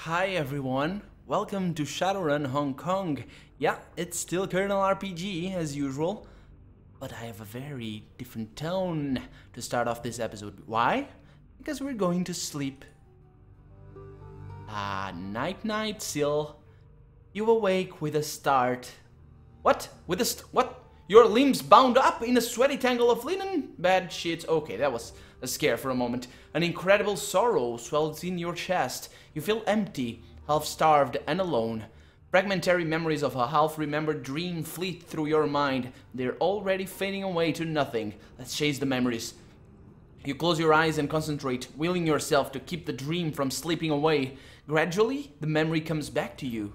Hi everyone, welcome to Shadowrun Hong Kong. Yeah, it's still Kernel RPG as usual, but I have a very different tone to start off this episode. Why? Because we're going to sleep. Night night, Sil. You awake with a start. What? What? Your limbs bound up in a sweaty tangle of linen? Bad shit. Okay, that was a scare for a moment. An incredible sorrow swells in your chest. You feel empty, half-starved and alone. Fragmentary memories of a half-remembered dream fleet through your mind. They're already fading away to nothing. Let's chase the memories. You close your eyes and concentrate, willing yourself to keep the dream from slipping away. Gradually, the memory comes back to you.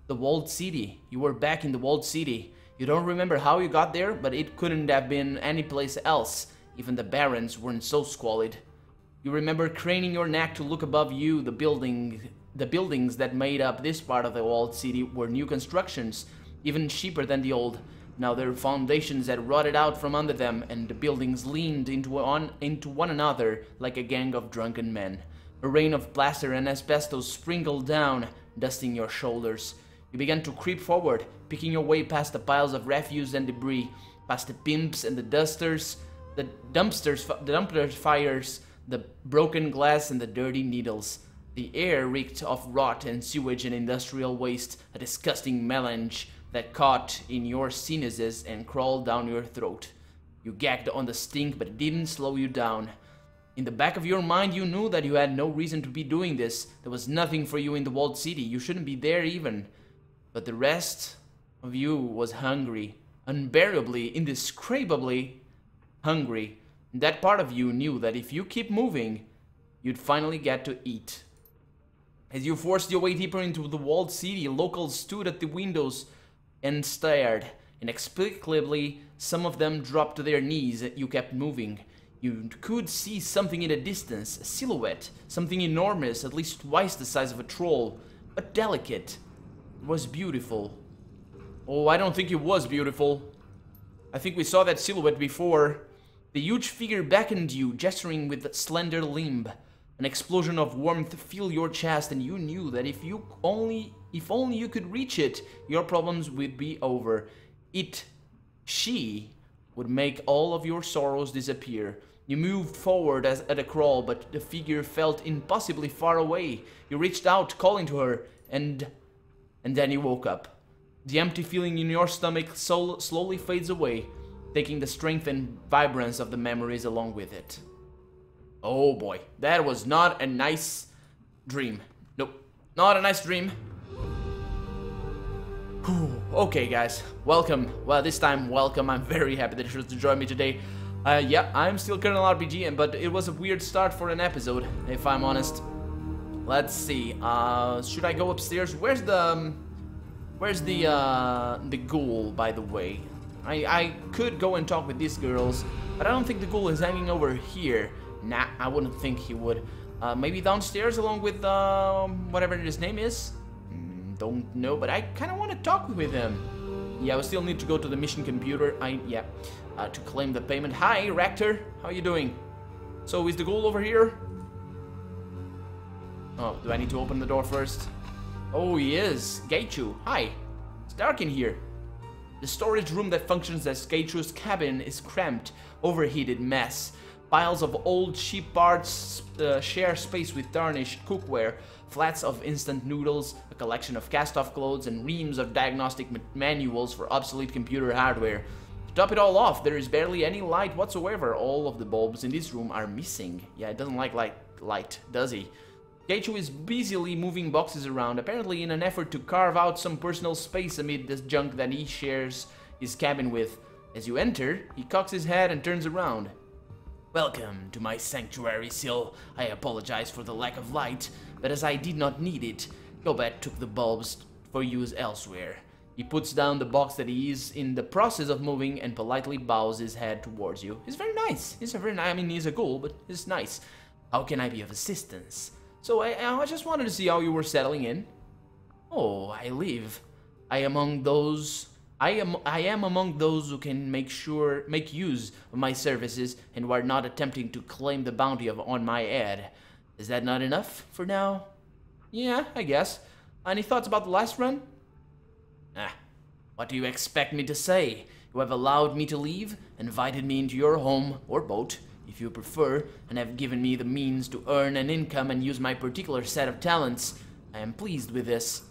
The walled city. You were back in the walled city. You don't remember how you got there, but it couldn't have been any place else. Even the barrens weren't so squalid. You remember craning your neck to look above you. The buildings that made up this part of the walled city were new constructions, even cheaper than the old. Now their foundations had rotted out from under them, and the buildings leaned into one another like a gang of drunken men. A rain of plaster and asbestos sprinkled down, dusting your shoulders. You began to creep forward, picking your way past the piles of refuse and debris, past the pimps and the dusters, the dumpster fires, the broken glass and the dirty needles. The air reeked of rot and sewage and industrial waste, a disgusting melange that caught in your sinuses and crawled down your throat. You gagged on the stink, but it didn't slow you down. In the back of your mind, you knew that you had no reason to be doing this. There was nothing for you in the walled city. You shouldn't be there even. But the rest of you was hungry, unbearably, indescribably hungry. And that part of you knew that if you keep moving, you'd finally get to eat. As you forced your way deeper into the walled city, locals stood at the windows and stared. Inexplicably, some of them dropped to their knees as you kept moving. You could see something in the distance, a silhouette, something enormous, at least twice the size of a troll, but delicate. It was beautiful. Oh, I don't think it was beautiful. I think we saw that silhouette before. The huge figure beckoned you, gesturing with a slender limb. An explosion of warmth filled your chest, and you knew that if only you could reach it, your problems would be over. She would make all of your sorrows disappear. You moved forward at a crawl, but the figure felt impossibly far away. You reached out, calling to her, and then you woke up. The empty feeling in your stomach slowly fades away, taking the strength and vibrance of the memories along with it. Oh boy, that was not a nice dream. Nope, not a nice dream. Whew. Okay guys, welcome. Well, this time welcome. I'm very happy that you chose to join me today. Yeah, I'm still Kernel RPG, but it was a weird start for an episode, if I'm honest. Let's see, should I go upstairs? Where's the ghoul, by the way? I could go and talk with these girls, but I don't think the ghoul is hanging over here. Nah, I wouldn't think he would. Maybe downstairs along with, whatever his name is? Don't know, but I kind of want to talk with him. Yeah, we still need to go to the mission computer. To claim the payment. Hi, Rector. How you doing? So, is the ghoul over here? Oh, do I need to open the door first? Oh, he is. Geichu. Hi. It's dark in here. The storage room that functions as Geichu's cabin is cramped, overheated mess. Piles of old cheap parts share space with tarnished cookware, flats of instant noodles, a collection of cast-off clothes, and reams of diagnostic manuals for obsolete computer hardware. To top it all off, there is barely any light whatsoever. All of the bulbs in this room are missing. Yeah, it doesn't like light, does he? Geichu is busily moving boxes around, apparently in an effort to carve out some personal space amid this junk that he shares his cabin with. As you enter, he cocks his head and turns around. Welcome to my sanctuary, Sil. I apologize for the lack of light, but as I did not need it, Gobet took the bulbs for use elsewhere. He puts down the box that he is in the process of moving and politely bows his head towards you. He's very nice. I mean, he's a ghoul, but he's nice. How can I be of assistance? So I just wanted to see how you were settling in. Oh, I live. I am among those who can make use of my services and who are not attempting to claim the bounty on my head. Is that not enough for now? Yeah, I guess. Any thoughts about the last run? Ah, what do you expect me to say? You have allowed me to leave, invited me into your home, or boat, if you prefer, and have given me the means to earn an income and use my particular set of talents. I am pleased with this.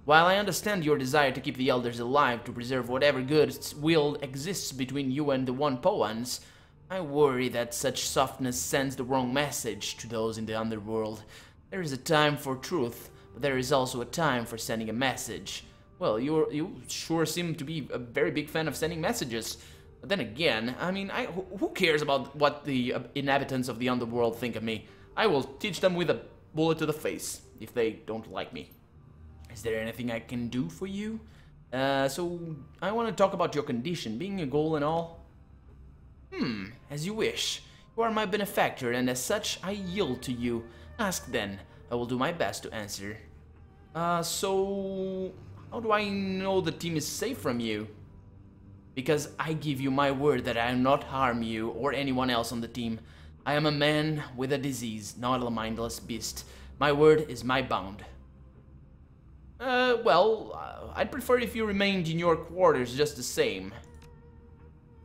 While I understand your desire to keep the Elders alive to preserve whatever good will exists between you and the One Poans, I worry that such softness sends the wrong message to those in the underworld. There is a time for truth, but there is also a time for sending a message. Well, you sure seem to be a very big fan of sending messages. But then again, I mean, who cares about what the inhabitants of the underworld think of me? I will teach them with a bullet to the face if they don't like me. Is there anything I can do for you? So I want to talk about your condition, being a ghoul and all. As you wish. You are my benefactor, and as such, I yield to you. Ask then. I will do my best to answer. So how do I know the team is safe from you? Because I give you my word that I will not harm you or anyone else on the team. I am a man with a disease, not a mindless beast. My word is my bond. I'd prefer if you remained in your quarters just the same.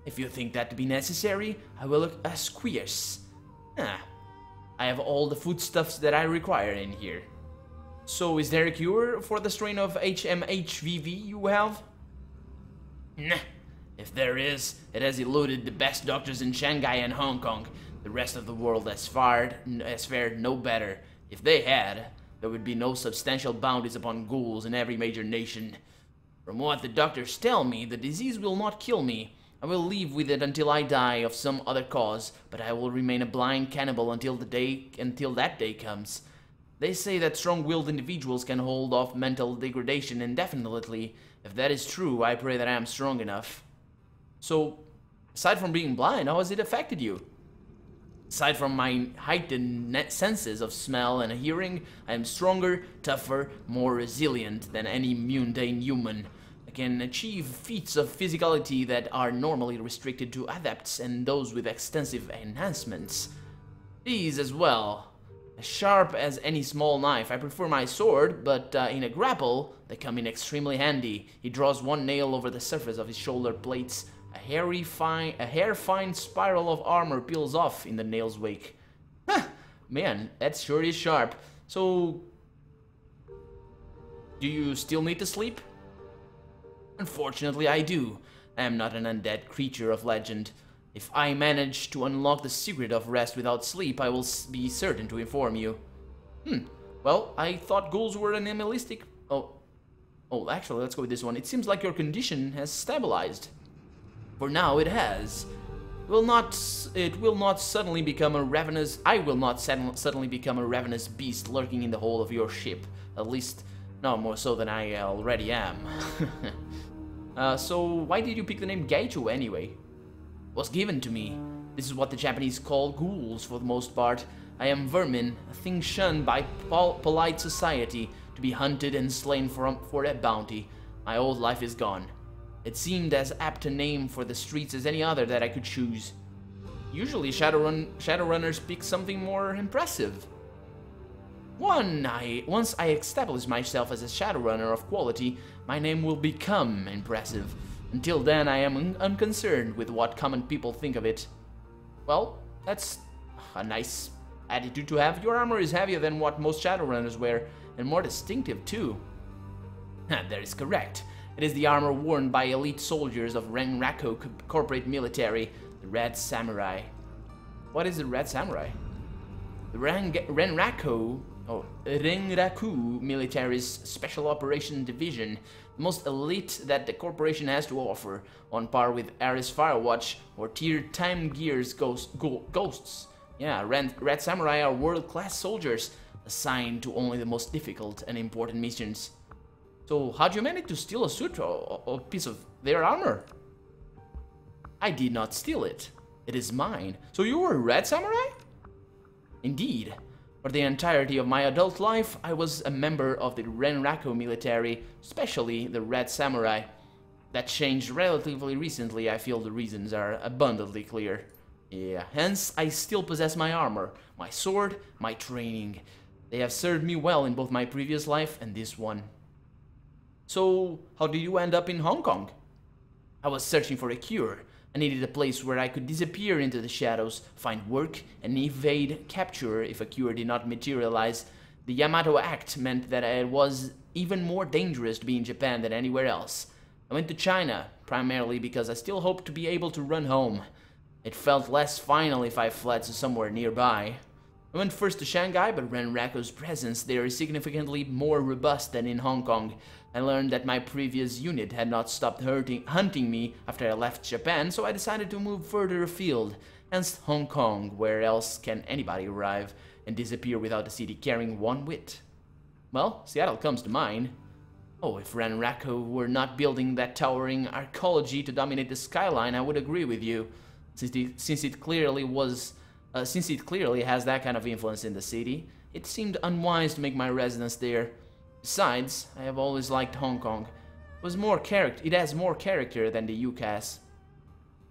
If you think that to be necessary, I will acquiesce. I have all the foodstuffs that I require in here. So is there a cure for the strain of HMHVV you have? Nah. If there is, it has eluded the best doctors in Shanghai and Hong Kong. The rest of the world has fared no better. If they had, there would be no substantial bounties upon ghouls in every major nation. From what the doctors tell me, the disease will not kill me. I will live with it until I die of some other cause, but I will remain a blind cannibal until that day comes. They say that strong-willed individuals can hold off mental degradation indefinitely. If that is true, I pray that I am strong enough. So, aside from being blind, how has it affected you? Aside from my heightened senses of smell and hearing, I am stronger, tougher, more resilient than any mundane human. I can achieve feats of physicality that are normally restricted to adepts and those with extensive enhancements. These as well. As sharp as any small knife, I prefer my sword, but in a grapple, they come in extremely handy. He draws one nail over the surface of his shoulder plates. A hair-fine spiral of armor peels off in the nail's wake. Man, that sure is sharp. So, do you still need to sleep? Unfortunately, I do. I am not an undead creature of legend. If I manage to unlock the secret of rest without sleep, I will be certain to inform you. Well, I thought ghouls were an animalistic... Oh, actually, let's go with this one. It seems like your condition has stabilized. For now, it has. It will not suddenly become a ravenous... I will not suddenly become a ravenous beast lurking in the hold of your ship. At least, no more so than I already am. So, why did you pick the name Gaicho anyway? It was given to me. This is what the Japanese call ghouls for the most part. I am vermin, a thing shunned by polite society, to be hunted and slain for a bounty. My old life is gone. It seemed as apt a name for the streets as any other that I could choose. Usually Shadowrunners pick something more impressive. Once I establish myself as a Shadowrunner of quality, my name will become impressive. Until then, I am unconcerned with what common people think of it. Well, that's a nice attitude to have. Your armor is heavier than what most Shadowrunners wear, and more distinctive too. That is correct. It is the armor worn by elite soldiers of Renraku corporate military, the Red Samurai. What is the Red Samurai? The Renraku military's Special Operation Division, the most elite that the corporation has to offer, on par with Ares Firewatch or Tier Time Gear's Ghosts. Yeah, Red Samurai are world-class soldiers, assigned to only the most difficult and important missions. So, how'd you manage to steal a suit or a piece of their armor? I did not steal it. It is mine. So you were a Red Samurai? Indeed. For the entirety of my adult life, I was a member of the Renraku military, especially the Red Samurai. That changed relatively recently. I feel the reasons are abundantly clear. Yeah, hence I still possess my armor, my sword, my training. They have served me well in both my previous life and this one. So, how did you end up in Hong Kong? I was searching for a cure. I needed a place where I could disappear into the shadows, find work, and evade capture if a cure did not materialize. The Yamato Act meant that it was even more dangerous to be in Japan than anywhere else. I went to China, primarily because I still hoped to be able to run home. It felt less final if I fled to somewhere nearby. I went first to Shanghai, but Renraku's presence there is significantly more robust than in Hong Kong. I learned that my previous unit had not stopped hunting me after I left Japan, so I decided to move further afield, hence Hong Kong. Where else can anybody arrive and disappear without the city carrying one whit? Well, Seattle comes to mind. Oh, if Renraku were not building that towering arcology to dominate the skyline, I would agree with you, since it clearly has that kind of influence in the city. It seemed unwise to make my residence there. Besides, I have always liked Hong Kong. It has more character than the UCAS.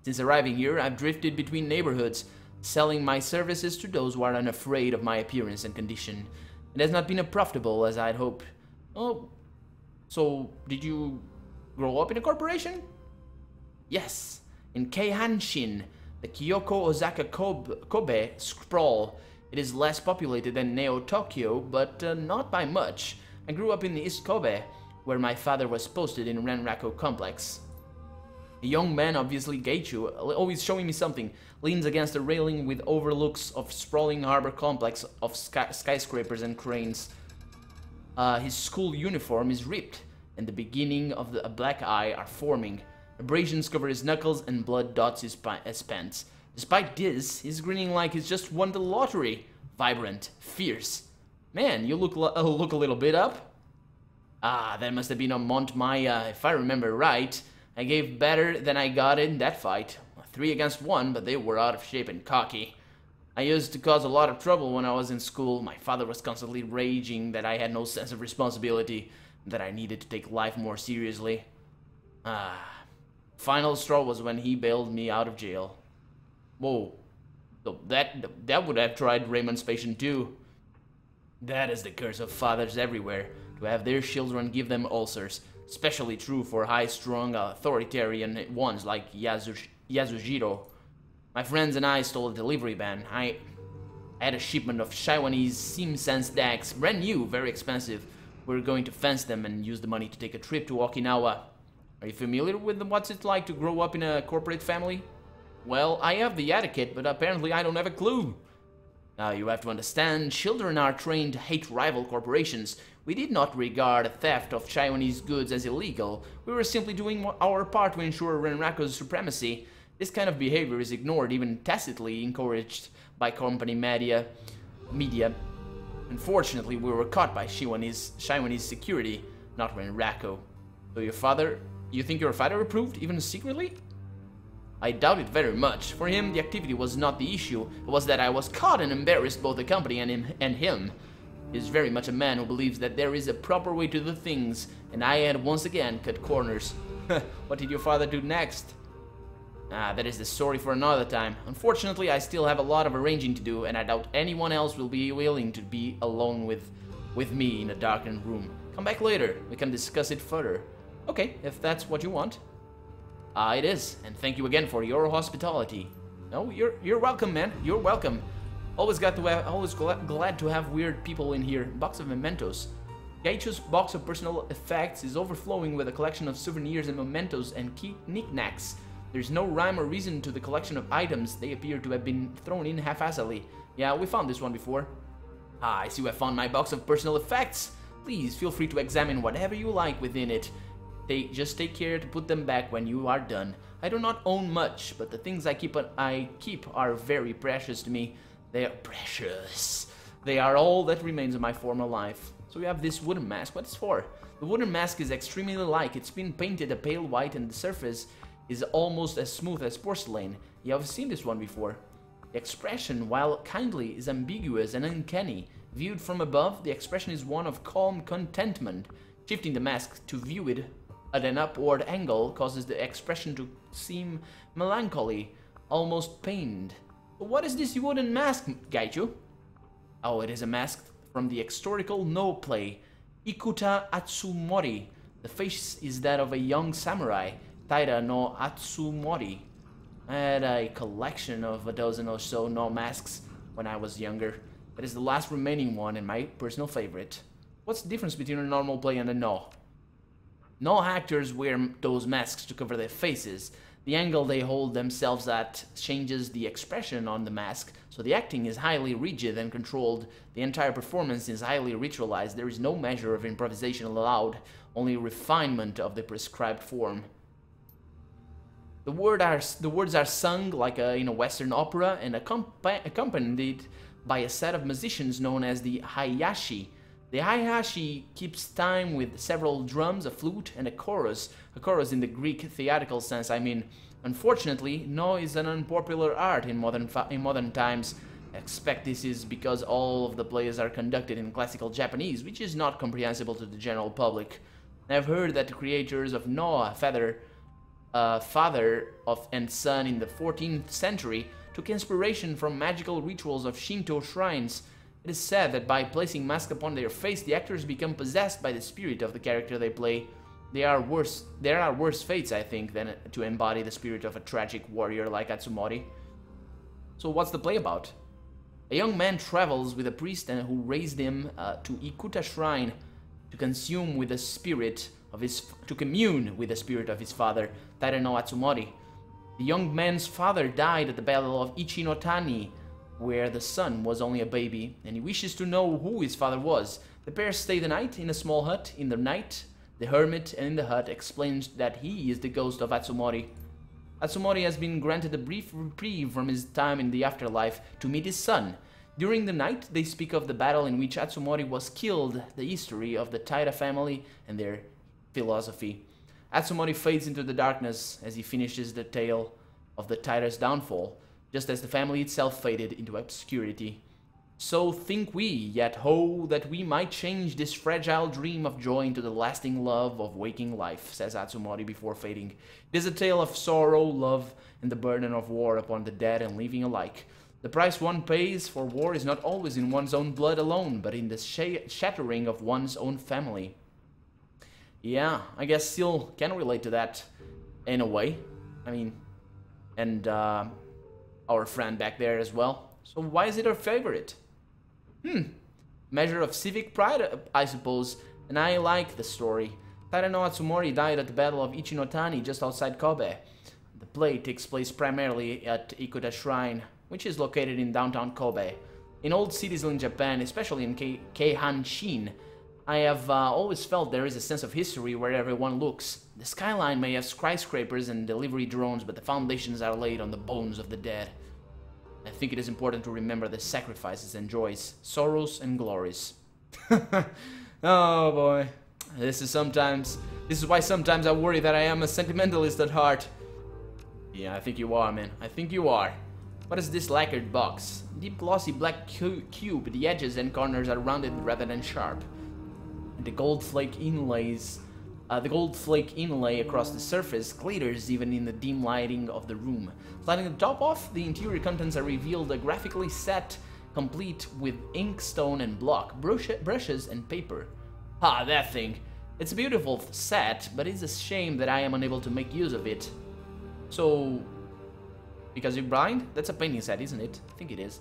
Since arriving here, I've drifted between neighborhoods, selling my services to those who are unafraid of my appearance and condition. It has not been as profitable as I'd hoped. Oh, so did you grow up in a corporation? Yes, in Keihanshin, the Kyoko-Osaka Kobe sprawl. It is less populated than Neo-Tokyo, but not by much. I grew up in East Kobe, where my father was posted in Renraku complex. A young man, obviously Geichu, always showing me something, leans against a railing with overlooks of sprawling harbor complex of skyscrapers and cranes. His school uniform is ripped, and the beginning of a black eye are forming. Abrasions cover his knuckles and blood dots his pants. Despite this, he's grinning like he's just won the lottery. Vibrant, fierce. Man, you look a little bit up. Ah, that must have been on Mont Maya, if I remember right. I gave better than I got in that fight. 3 against 1, but they were out of shape and cocky. I used to cause a lot of trouble when I was in school. My father was constantly raging that I had no sense of responsibility, that I needed to take life more seriously. Final straw was when he bailed me out of jail. Whoa, that would have tried Raymond's patient too. That is the curse of fathers everywhere, to have their children give them ulcers. Especially true for high-strung authoritarian ones like Yasujiro. My friends and I stole a delivery van. I had a shipment of Taiwanese SimSense DAX, brand new, very expensive. We were going to fence them and use the money to take a trip to Okinawa. Are you familiar with what's it like to grow up in a corporate family? Well, I have the etiquette, but apparently I don't have a clue. Now you have to understand, children are trained to hate rival corporations. We did not regard theft of Taiwanese goods as illegal. We were simply doing our part to ensure Renraku's supremacy. This kind of behavior is ignored, even tacitly encouraged by company media. Unfortunately, we were caught by Taiwanese security, not Renraku. So you think your father approved, even secretly? I doubt it very much. For him, the activity was not the issue. It was that I was caught and embarrassed both the company and him. He is very much a man who believes that there is a proper way to do things, and I had once again cut corners. What did your father do next? That is the story for another time. Unfortunately, I still have a lot of arranging to do, and I doubt anyone else will be willing to be alone with me in a darkened room. Come back later. We can discuss it further. Okay, if that's what you want. It is, and thank you again for your hospitality. No, you're welcome, man. You're welcome. Always glad to have weird people in here. Box of mementos. Geichu's box of personal effects is overflowing with a collection of souvenirs and mementos and key knickknacks. There's no rhyme or reason to the collection of items. They appear to have been thrown in haphazardly. Yeah, we found this one before. I see I found my box of personal effects. Please feel free to examine whatever you like within it. Just take care to put them back when you are done. I do not own much, but the things I keep are very precious to me. They are precious. They are all that remains of my former life. So we have this wooden mask. What is for? The wooden mask is extremely light. It's been painted a pale white and the surface is almost as smooth as porcelain. You have seen this one before. The expression, while kindly, is ambiguous and uncanny. Viewed from above, the expression is one of calm contentment. Shifting the mask to view it at an upward angle causes the expression to seem melancholy, almost pained. What is this wooden mask, Gaichu? Oh, it is a mask from the historical No play, Ikuta Atsumori. The face is that of a young samurai, Taira no Atsumori. I had a collection of a dozen or so No masks when I was younger. It is the last remaining one and my personal favorite. What's the difference between a normal play and a No? No actors wear those masks to cover their faces. The angle they hold themselves at changes the expression on the mask, so the acting is highly rigid and controlled. The entire performance is highly ritualized. There is no measure of improvisation allowed, only refinement of the prescribed form. The words are sung like in a Western opera and accompanied by a set of musicians known as the Hayashi. The Hayashi keeps time with several drums, a flute, and a chorus in the Greek theatrical sense, I mean. Unfortunately, No is an unpopular art in modern times. I expect this is because all of the plays are conducted in classical Japanese, which is not comprehensible to the general public. I've heard that the creators of No, father and son in the 14th century, took inspiration from magical rituals of Shinto shrines. It is said that by placing masks upon their face, the actors become possessed by the spirit of the character they play. There are worse fates, I think, than to embody the spirit of a tragic warrior like Atsumori. So what's the play about? A young man travels with a priest who raised him to Ikuta Shrine to commune with the spirit of his father, Taira no Atsumori. The young man's father died at the Battle of Ichinotani, where the son was only a baby, and he wishes to know who his father was. The pair stay the night in a small hut. In the night, the hermit in the hut explains that he is the ghost of Atsumori. Atsumori has been granted a brief reprieve from his time in the afterlife to meet his son. During the night, they speak of the battle in which Atsumori was killed, the history of the Taira family, and their philosophy. Atsumori fades into the darkness as he finishes the tale of the Taira's downfall, just as the family itself faded into obscurity. So think we, yet ho, that we might change this fragile dream of joy into the lasting love of waking life, says Atsumori before fading. It is a tale of sorrow, love, and the burden of war upon the dead and living alike. The price one pays for war is not always in one's own blood alone, but in the shattering of one's own family. Yeah, I guess still can relate to that in a way. I mean, and our friend back there as well. So why is it our favorite? Measure of civic pride, I suppose, and I like the story. Taira no Atsumori died at the Battle of Ichinotani just outside Kobe. The play takes place primarily at Ikuta Shrine, which is located in downtown Kobe. In old cities in Japan, especially in Keihanshin, I have always felt there is a sense of history wherever one looks. The skyline may have skyscrapers and delivery drones, but the foundations are laid on the bones of the dead. I think it is important to remember the sacrifices and joys, sorrows and glories. Oh boy. This is why sometimes I worry that I am a sentimentalist at heart. Yeah, I think you are, man. I think you are. What is this lacquered box? Deep glossy black cube, the edges and corners are rounded rather than sharp. And the gold flake inlay across the surface glitters even in the dim lighting of the room. Sliding the top off, the interior contents are revealed graphically set, complete with ink, stone, and block, brushes, and paper. Ah, that thing. It's a beautiful set, but it's a shame that I am unable to make use of it. So, because you're blind? That's a painting set, isn't it? I think it is.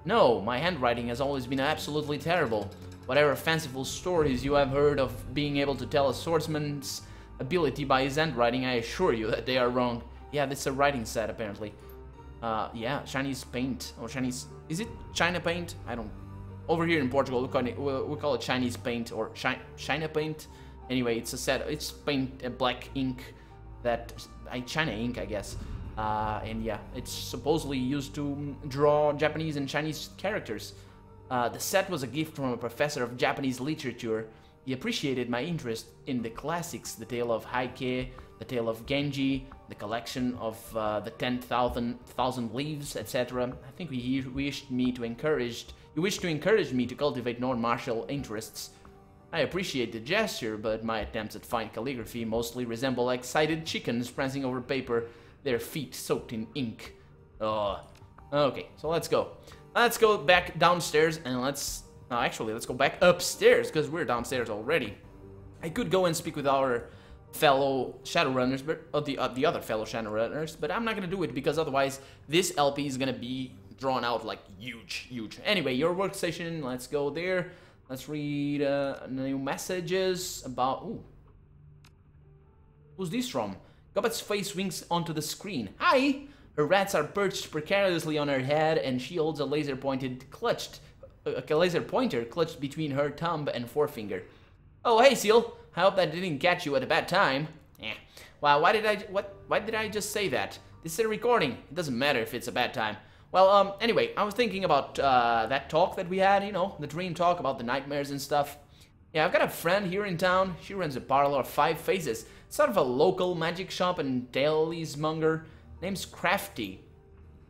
No, my handwriting has always been absolutely terrible. Whatever fanciful stories you have heard of being able to tell a swordsman's ability by his handwriting, I assure you that they are wrong. Yeah, this is a writing set, apparently. Yeah, Chinese paint, or Chinese... Is it China paint? I don't... Over here in Portugal, we call it Chinese paint, or China paint. Anyway, it's a set, it's paint, black ink, that... China ink, I guess. And yeah, it's supposedly used to draw Japanese and Chinese characters. The set was a gift from a professor of Japanese literature. He appreciated my interest in the classics, the tale of Heike, the tale of Genji, the collection of the 10,000 Leaves, etc. I think he wished to encourage me to cultivate non-martial interests. I appreciate the gesture, but my attempts at fine calligraphy mostly resemble excited chickens prancing over paper, their feet soaked in ink. Okay, so let's go. Let's go back downstairs and let's No, actually, let's go back upstairs, because we're downstairs already. I could go and speak with our fellow Shadowrunners, but the other fellow Shadowrunners, but I'm not gonna do it, because otherwise this LP is gonna be drawn out like huge. Anyway, your workstation, let's go there. Let's read new messages about... Ooh. Who's this from? Gobbet's face winks onto the screen. Hi! Her rats are perched precariously on her head, and she holds a laser pointer clutched between her thumb and forefinger. Oh, hey, Seal. I hope that didn't catch you at a bad time. Wow, why did I just say that? This is a recording. It doesn't matter if it's a bad time. Well, anyway, I was thinking about that talk that we had, you know, the dream talk about the nightmares and stuff. Yeah, I've got a friend here in town. She runs a parlor of 5 faces. Sort of a local magic shop and talismonger. Name's Crafty.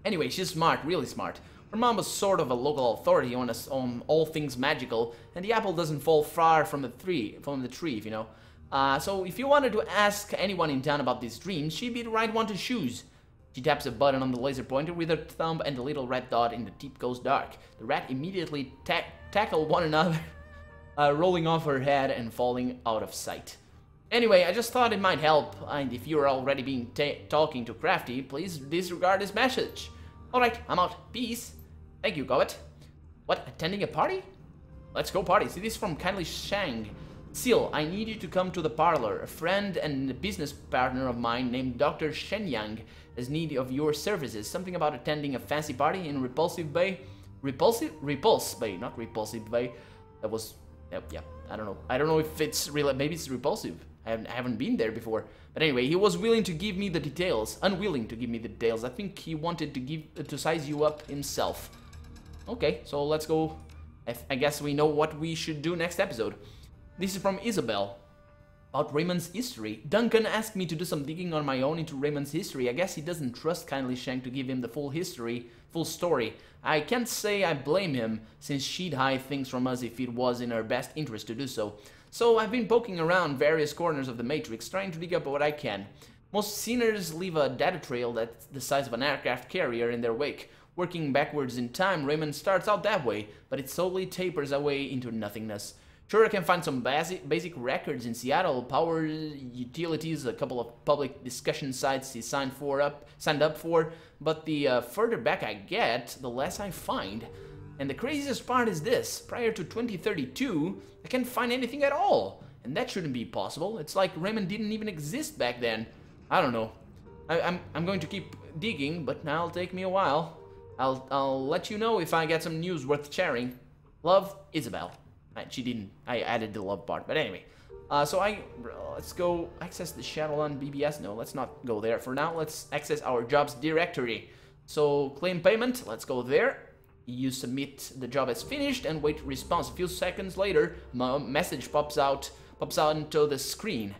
Anyway, she's smart, really smart. Her mom was sort of a local authority on all things magical, and the apple doesn't fall far from the tree, if you know. So if you wanted to ask anyone in town about these dreams, she'd be the right one to choose. She taps a button on the laser pointer with her thumb, and the little red dot in the tip goes dark. The rat immediately tackle one another, rolling off her head and falling out of sight. Anyway, I just thought it might help, and if you're already being talking to Crafty, please disregard this message. Alright, I'm out. Peace. Thank you, Gobbet. What, attending a party? Let's go party. See, this is from Kindly Shang. Seal, I need you to come to the parlor. A friend and a business partner of mine named Dr. Shenyang has need of your services. Something about attending a fancy party in Repulsive Bay. Repulse Bay, not Repulsive Bay. That was, yeah, I don't know. I don't know if it's real. Maybe it's Repulsive. I haven't been there before. But anyway, he was willing to give me the details. Unwilling to give me the details. I think he wanted to size you up himself. Okay, so let's go. I guess we know what we should do next episode. This is from Isabel. About Raymond's history. Duncan asked me to do some digging on my own into Raymond's history. I guess he doesn't trust Kindly Shank to give him the full story. I can't say I blame him, since she'd hide things from us if it was in her best interest to do so. So I've been poking around various corners of the Matrix, trying to dig up what I can. Most sinners leave a data trail that's the size of an aircraft carrier in their wake. Working backwards in time, Raymond starts out that way, but it slowly tapers away into nothingness. Sure, I can find some basic records in Seattle, power utilities, a couple of public discussion sites he signed up for, but the further back I get, the less I find. And the craziest part is this: prior to 2032, I can't find anything at all, and that shouldn't be possible. It's like Raymond didn't even exist back then. I don't know. I'm going to keep digging, but that'll take me a while. I'll let you know if I get some news worth sharing. Love, Isabel. She didn't. I added the love part, but anyway. Let's go access the Shadowrun BBS. No, let's not go there for now. Let's access our jobs directory. So claim payment. Let's go there. You submit the job as finished and wait response. A few seconds later, a message pops out into the screen.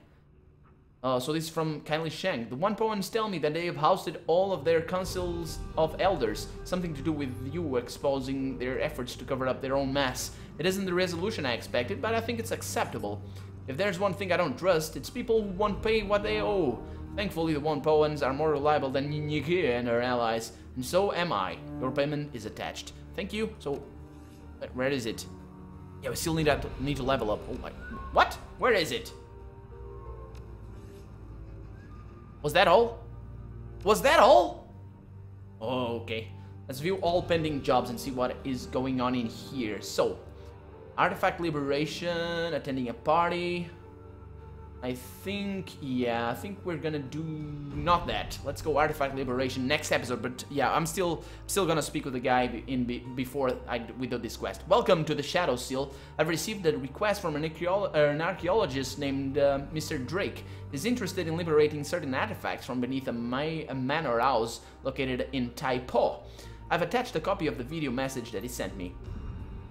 So this is from Kindly Shang. The One Poems tell me that they have ousted all of their councils of elders. Something to do with you exposing their efforts to cover up their own mess. It isn't the resolution I expected, but I think it's acceptable. If there's one thing I don't trust, it's people who won't pay what they owe. Thankfully, the One Poems are more reliable than Nyiki and her allies, and so am I. Your payment is attached. Thank you. So, where is it? Yeah, we still need to level up. Oh my, what? Where is it? Was that all? Was that all? Oh, okay. Let's view all pending jobs and see what is going on in here. So, artifact liberation, attending a party. I think we're gonna do not that. Let's go artifact liberation next episode. But yeah, I'm still gonna speak with the guy before we do this quest. Welcome to the Shadow Seal. I've received a request from an archaeologist named Mr. Drake. He's interested in liberating certain artifacts from beneath a manor house located in Taipo. I've attached a copy of the video message that he sent me.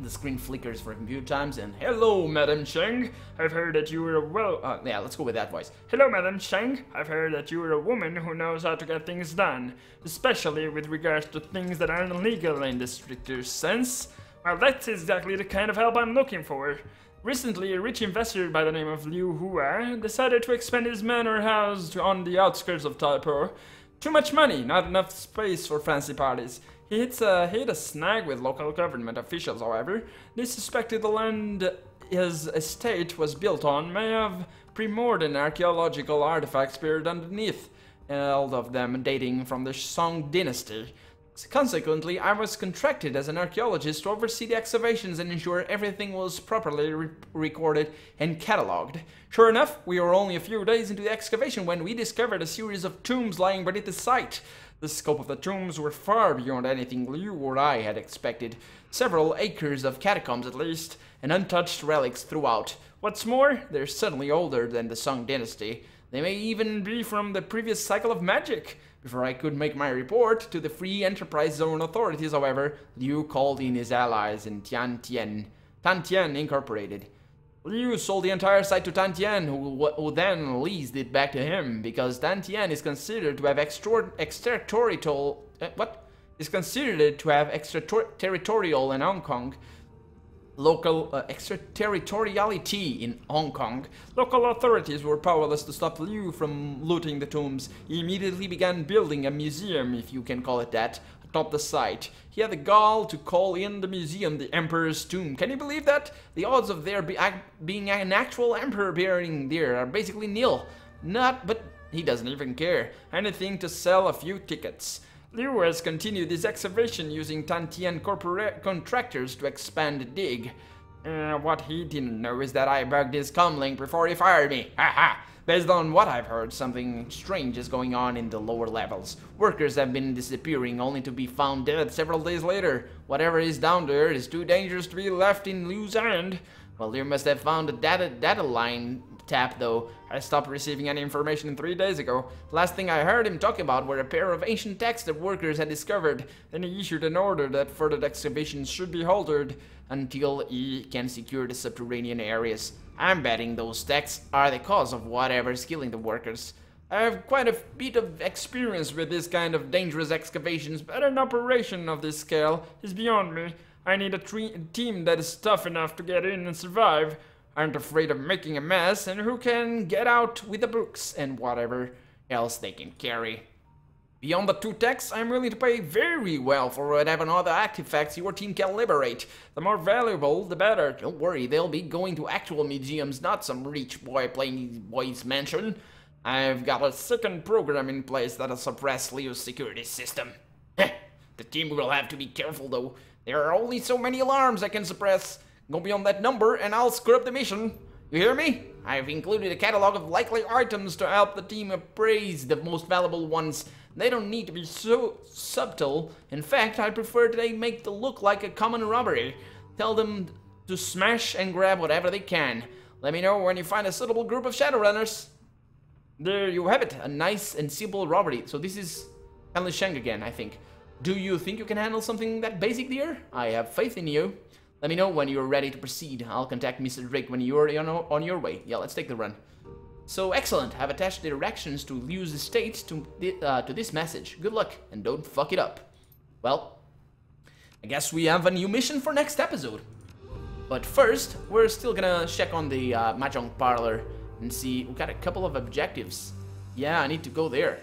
The screen flickers for a few times and hello, Madam Sheng. I've heard that you were yeah, let's go with that voice. Hello, Madam Sheng. I've heard that you are a woman who knows how to get things done, especially with regards to things that aren't legal in the stricter sense. Well, that's exactly the kind of help I'm looking for. Recently, a rich investor by the name of Liu Hua decided to expand his manor house on the outskirts of Taipo. Too much money, not enough space for fancy parties. He hit a snag with local government officials, however. They suspected the land his estate was built on may have pre-modern archaeological artifacts buried underneath, all of them dating from the Song dynasty. Consequently, I was contracted as an archaeologist to oversee the excavations and ensure everything was properly recorded and catalogued. Sure enough, we were only a few days into the excavation when we discovered a series of tombs lying beneath the site. The scope of the tombs were far beyond anything Liu or I had expected. Several acres of catacombs at least, and untouched relics throughout. What's more, they're certainly older than the Song dynasty. They may even be from the previous cycle of magic. Before I could make my report to the Free Enterprise Zone authorities, however, Liu called in his allies in Tantian Incorporated. Liu sold the entire site to Tantian, who then leased it back to him, because Tantian is considered to have extraterritorial in Hong Kong. Extraterritoriality in Hong Kong. Local authorities were powerless to stop Liu from looting the tombs. He immediately began building a museum, if you can call it that, atop the site. He had the gall to call in the museum the Emperor's Tomb. Can you believe that? The odds of there being an actual emperor buried there are basically nil. But he doesn't even care. Anything to sell a few tickets. Liu has continued his excavation using Tantian contractors to expand the dig. What he didn't know is that I bugged his comlink before he fired me. Haha! Based on what I've heard, something strange is going on in the lower levels. Workers have been disappearing only to be found dead several days later. Whatever is down there is too dangerous to be left in Liu's hand. Well, Liu must have found a data line tap, though. I stopped receiving any information 3 days ago. Last thing I heard him talk about were a pair of ancient texts that workers had discovered. Then he issued an order that further excavations should be halted until he can secure the subterranean areas. I'm betting those texts are the cause of whatever's killing the workers. I have quite a bit of experience with this kind of dangerous excavations, but an operation of this scale is beyond me. I need a team that is tough enough to get in and survive, aren't afraid of making a mess, and who can get out with the books and whatever else they can carry. Beyond the 2 texts, I'm willing to pay very well for whatever other artifacts your team can liberate. The more valuable, the better. Don't worry, they'll be going to actual museums, not some rich boy playing his boy's mansion. I've got a second program in place that'll suppress Leo's security system. The team will have to be careful, though. There are only so many alarms I can suppress. Go beyond that number and I'll screw up the mission. You hear me? I've included a catalog of likely items to help the team appraise the most valuable ones. They don't need to be so subtle. In fact, I prefer they make it look like a common robbery. Tell them to smash and grab whatever they can. Let me know when you find a suitable group of Shadowrunners. There you have it, a nice and simple robbery. So this is Hanli Sheng again, I think. Do you think you can handle something that basic, dear? I have faith in you. Let me know when you're ready to proceed. I'll contact Mr. Drake when you're on your way. Yeah, let's take the run. So, excellent. Have attached the directions to Liu's estate to this message. Good luck, and don't fuck it up. Well, I guess we have a new mission for next episode. But first, we're still gonna check on the Mahjong parlor and see. We got a couple of objectives. Yeah, I need to go there.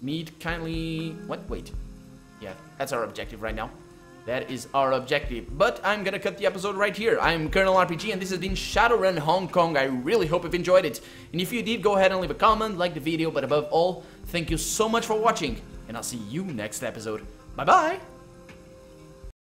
Meet kindly... What? Wait. Yeah, that's our objective right now. That is our objective. But I'm gonna cut the episode right here. I'm Colonel RPG and this has been Shadowrun Hong Kong. I really hope you've enjoyed it. And if you did, go ahead and leave a comment, like the video, but above all, thank you so much for watching. And I'll see you next episode. Bye bye!